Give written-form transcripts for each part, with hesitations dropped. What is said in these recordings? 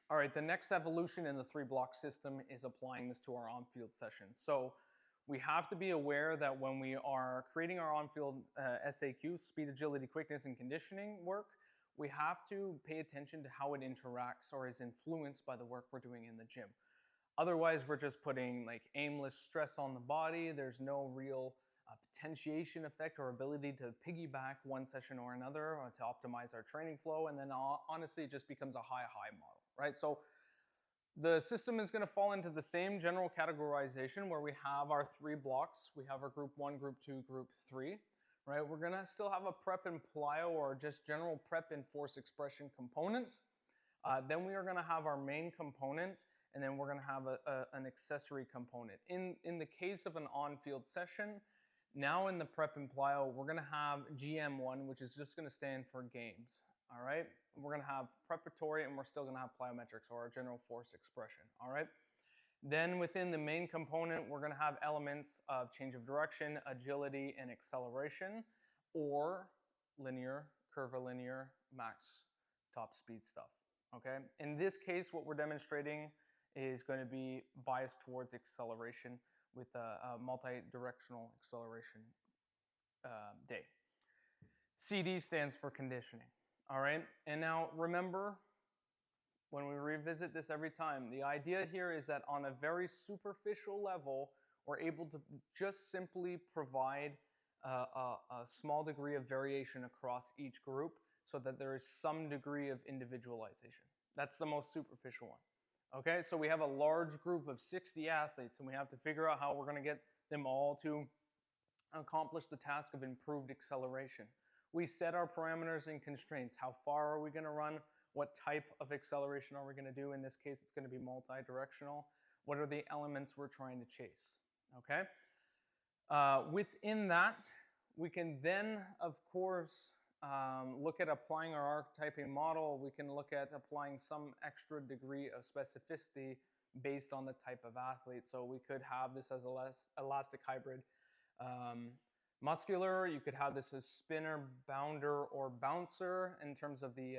All right, the next evolution in the 3-block system is applying this to our on-field sessions. So we have to be aware that when we are creating our on-field SAQ, speed, agility, quickness, and conditioning work, we have to pay attention to how it interacts or is influenced by the work we're doing in the gym. Otherwise, we're just putting like aimless stress on the body. There's no real potentiation effect or ability to piggyback one session or another or to optimize our training flow. And then honestly, it just becomes a high model, right? So the system is going to fall into the same general categorization where we have our 3 blocks. We have our group 1, group 2, group 3, right? We're going to still have a prep and plyo or just general prep and force expression component. Then we are going to have our main component, and then we're going to have an accessory component. In the case of an on-field session, now in the prep and plyo, we're going to have GM1, which is just going to stand for games. All right, we're going to have preparatory, and we're still going to have plyometrics, or our general force expression. All right. Then within the main component, we're going to have elements of change of direction, agility, and acceleration, or linear, curvilinear, max top speed stuff. Okay. In this case, what we're demonstrating is going to be biased towards acceleration with a multi-directional acceleration day. CD stands for conditioning. All right. And now remember, when we revisit this every time, the idea here is that on a very superficial level, we're able to just simply provide a small degree of variation across each group so that there is some degree of individualization. That's the most superficial one. Okay, so we have a large group of 60 athletes, and we have to figure out how we're going to get them all to accomplish the task of improved acceleration. We set our parameters and constraints. How far are we going to run? What type of acceleration are we going to do? In this case, it's going to be multi-directional. What are the elements we're trying to chase? Okay. Within that, we can then, of course, look at applying our archetyping model. We can look at applying some extra degree of specificity based on the type of athlete. So we could have this as a elastic hybrid muscular. You could have this as spinner, bounder, or bouncer in terms of the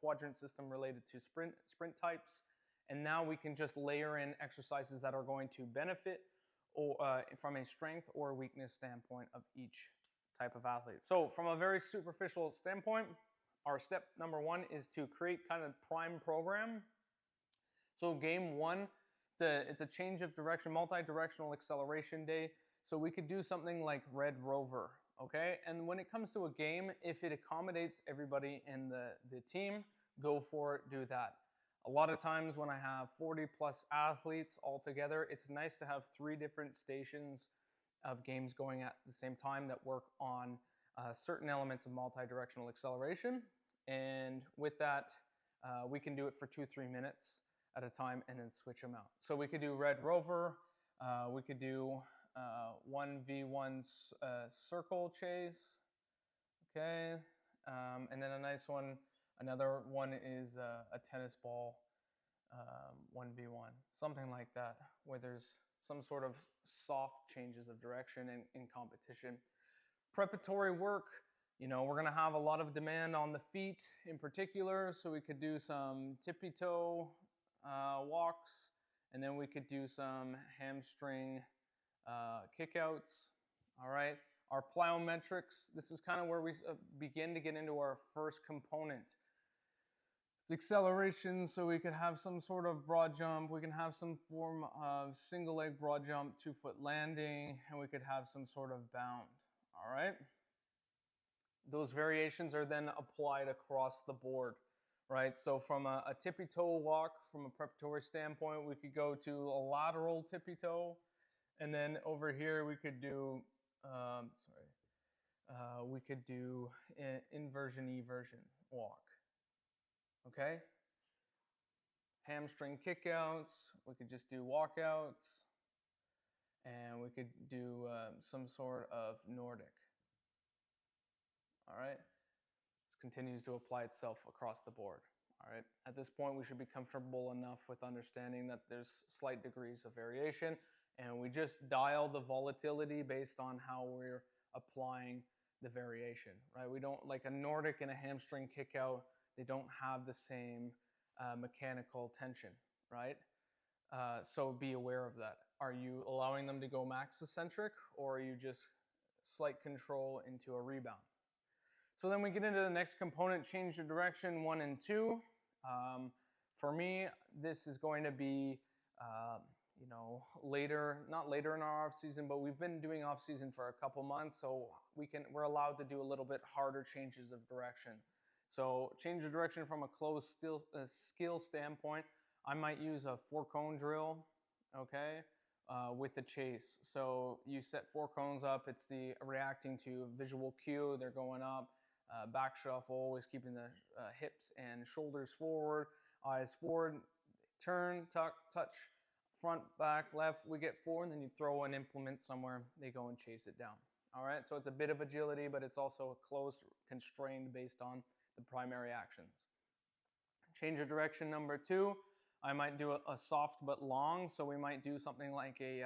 quadrant system related to sprint types. And now we can just layer in exercises that are going to benefit or, from a strength or weakness standpoint of each type of athlete. So from a very superficial standpoint, our step number 1 is to create kind of prime program. So game 1, it's a change of direction, multi-directional acceleration day. So we could do something like Red Rover, okay? And when it comes to a game, if it accommodates everybody in the team, go for it, do that. A lot of times when I have 40 plus athletes all together, it's nice to have 3 different stations of games going at the same time that work on certain elements of multi-directional acceleration. And with that, we can do it for 2-3 minutes at a time and then switch them out. So we could do Red Rover, we could do 1v1 circle chase, okay, and then a nice one, another one is a tennis ball 1v1, something like that, where there's some sort of soft changes of direction in competition. Preparatory work, you know, we're going to have a lot of demand on the feet in particular, so we could do some tippy toe walks, and then we could do some hamstring kickouts. All right, our plyometrics, this is kind of where we begin to get into our first component. It's acceleration, so we could have some sort of broad jump, we can have some form of single leg broad jump, 2-foot landing, and we could have some sort of bound. All right, those variations are then applied across the board, right? So from a tippy toe walk, from a preparatory standpoint, we could go to a lateral tippy toe. And then over here, we could do, we could do inversion-eversion walk, okay? Hamstring kickouts, we could just do walkouts, and we could do some sort of Nordic, all right? This continues to apply itself across the board, all right? At this point, we should be comfortable enough with understanding that there's slight degrees of variation, and we just dial the volatility based on how we're applying the variation, right? We don't, like a Nordic and a hamstring kick out, they don't have the same mechanical tension, right? So be aware of that. Are you allowing them to go max eccentric, or are you just slight control into a rebound? So then we get into the next component, change of direction 1 and 2. For me, this is going to be, you know, not later in our off season, but we've been doing off season for a couple months, so we're allowed to do a little bit harder changes of direction. So change of direction from a closed skill standpoint, I might use a 4-cone drill, okay, with the chase. So you set 4 cones up, it's the reacting to visual cue, they're going up, back shuffle, always keeping the hips and shoulders forward, eyes forward, turn, tuck, touch, front, back, left, we get 4, and then you throw an implement somewhere, they go and chase it down. All right, so it's a bit of agility, but it's also closed, constrained based on the primary actions. Change of direction number 2, I might do a soft but long, so we might do something like a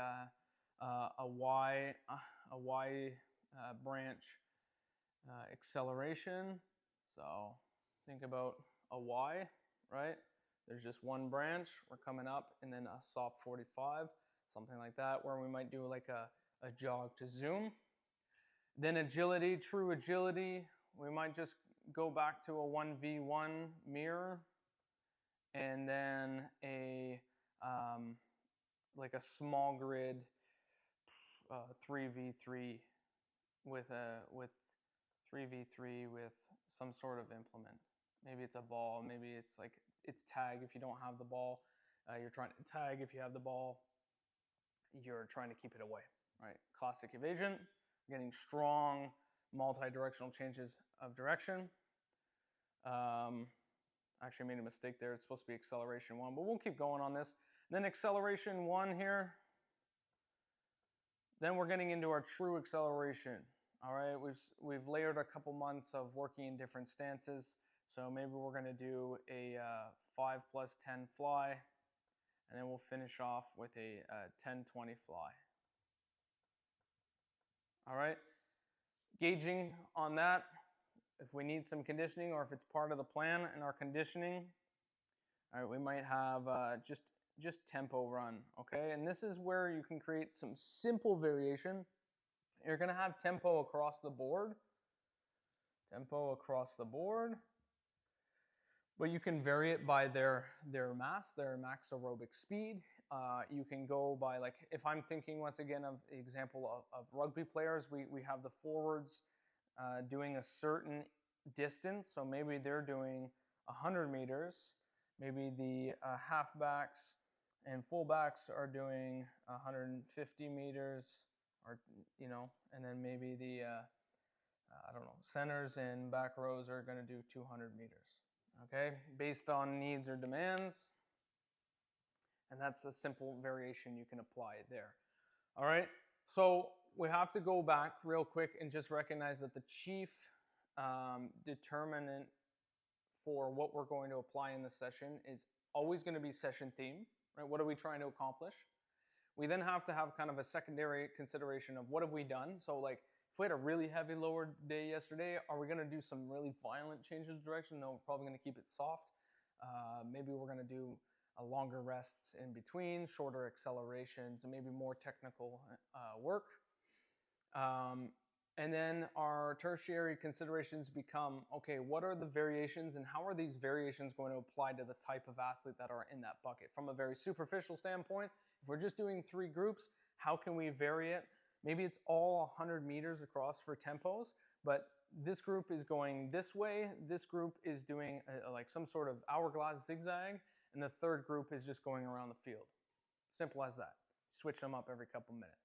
Y branch acceleration. So think about a Y, right? There's just one branch, we're coming up, and then a soft 45, something like that, where we might do like a jog to zoom. Then agility, true agility, we might just go back to a 1v1 mirror, and then like a small grid 3v3 with 3v3 with some sort of implement. Maybe it's a ball, maybe it's tag if you don't have the ball. You're trying to tag if you have the ball. You're trying to keep it away, right? Classic evasion, getting strong multi-directional changes of direction. Actually made a mistake there. It's supposed to be acceleration 1, but we'll keep going on this. And then acceleration 1 here. Then we're getting into our true acceleration. All right, we've layered a couple months of working in different stances. So maybe we're going to do a 5 plus 10 fly, and then we'll finish off with a 10-20 fly. All right, gauging on that, if we need some conditioning or if it's part of the plan in our conditioning, all right, we might have just tempo run, okay? And this is where you can create some simple variation. You're going to have tempo across the board, but you can vary it by their mass, their max aerobic speed. You can go by, like, if I'm thinking once again of the example of rugby players, we have the forwards doing a certain distance, so maybe they're doing 100 meters, maybe the halfbacks and fullbacks are doing 150 meters, or, you know, and then maybe the I don't know, centers and back rows are going to do 200 meters, okay, based on needs or demands. And that's a simple variation you can apply there. All right, so we have to go back real quick and just recognize that the chief determinant for what we're going to apply in this session is always going to be session theme, right? What are we trying to accomplish? We then have to have kind of a secondary consideration of what have we done. So like if we had a really heavy lower day yesterday, are we going to do some really violent changes of direction? No, we're probably going to keep it soft. Maybe we're going to do a longer rests in between, shorter accelerations, and maybe more technical work. And then our tertiary considerations become, okay, what are the variations and how are these variations going to apply to the type of athlete that are in that bucket? From a very superficial standpoint, if we're just doing 3 groups, how can we vary it? Maybe it's all 100 meters across for tempos, but this group is going this way, this group is doing like some sort of hourglass zigzag, and the third group is just going around the field. Simple as that. Switch them up every couple minutes.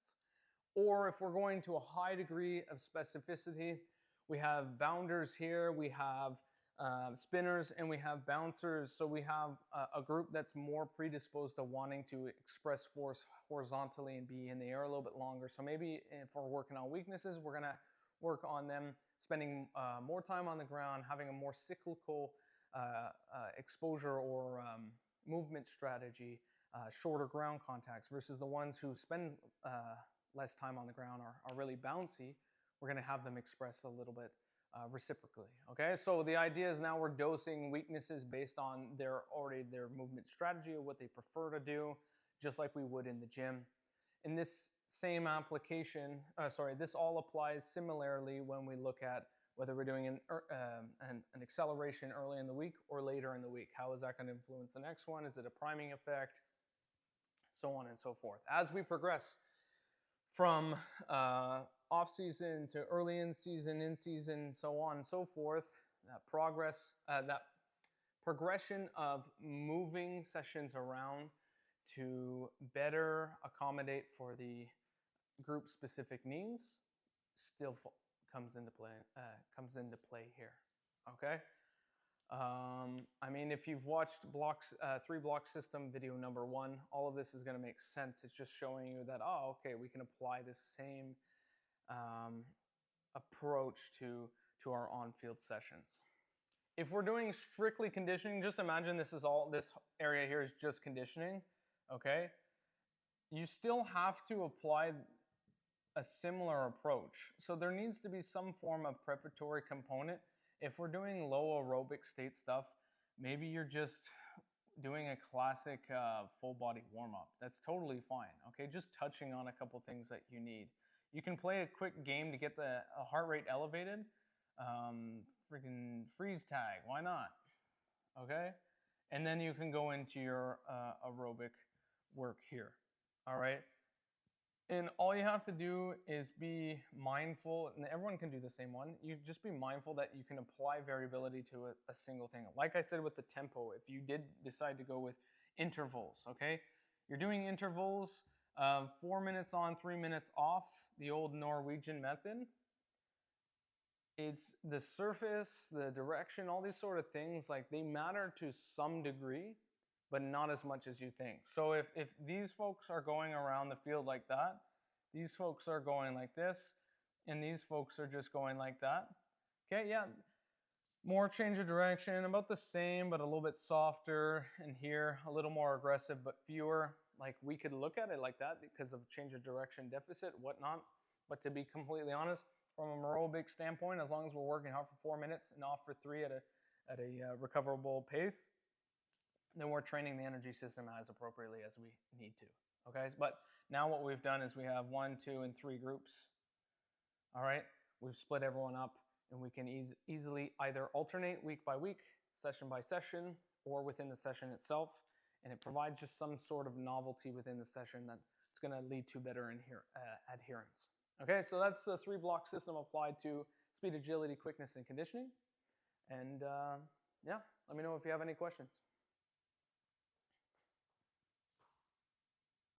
Or if we're going to a high degree of specificity, we have bounders here, we have spinners, and we have bouncers. So we have a group that's more predisposed to wanting to express force horizontally and be in the air a little bit longer. So maybe if we're working on weaknesses, we're going to work on them spending more time on the ground, having a more cyclical exposure or movement strategy, shorter ground contacts, versus the ones who spend less time on the ground are really bouncy. We're going to have them express a little bit reciprocally. Okay, so the idea is now we're dosing weaknesses based on their movement strategy or what they prefer to do, just like we would in the gym. In this same application, this all applies similarly when we look at whether we're doing an acceleration early in the week or later in the week. How is that going to influence the next one? Is it a priming effect? So on and so forth. As we progress from off season to early in season, so on and so forth, that progression of moving sessions around to better accommodate for the group specific needs still comes into play here. Okay. I mean, if you've watched three block system video number 1, all of this is going to make sense. It's just showing you that, oh, okay, we can apply this same approach to our on-field sessions. If we're doing strictly conditioning, just imagine this area here is just conditioning, okay? You still have to apply a similar approach. So there needs to be some form of preparatory component. If we're doing low aerobic state stuff, maybe you're just doing a classic full body warm-up. That's totally fine, okay? Just touching on a couple things that you need. You can play a quick game to get the heart rate elevated. Freaking freeze tag, why not? Okay? And then you can go into your aerobic work here, all right? And all you have to do is be mindful, and everyone can do the same one. You just be mindful that you can apply variability to a single thing. Like I said with the tempo, if you did decide to go with intervals, okay? You're doing intervals, 4 minutes on, 3 minutes off, the old Norwegian method. It's the surface, the direction, all these sort of things, like they matter to some degree, but not as much as you think. So if these folks are going around the field like that, these folks are going like this, and these folks are just going like that. Okay, yeah, more change of direction, about the same, but a little bit softer, and here a little more aggressive, but fewer. Like we could look at it like that because of change of direction deficit, whatnot. But to be completely honest, from an aerobic standpoint, as long as we're working hard for 4 minutes and off for 3 at a recoverable pace, then we're training the energy system as appropriately as we need to. Okay, but now what we've done is we have 1, 2, and 3 groups. All right, we've split everyone up, and we can easily either alternate week by week, session by session, or within the session itself, and it provides just some sort of novelty within the session that's going to lead to better adherence. Okay, so that's the 3-block system applied to speed, agility, quickness, and conditioning. And yeah, let me know if you have any questions.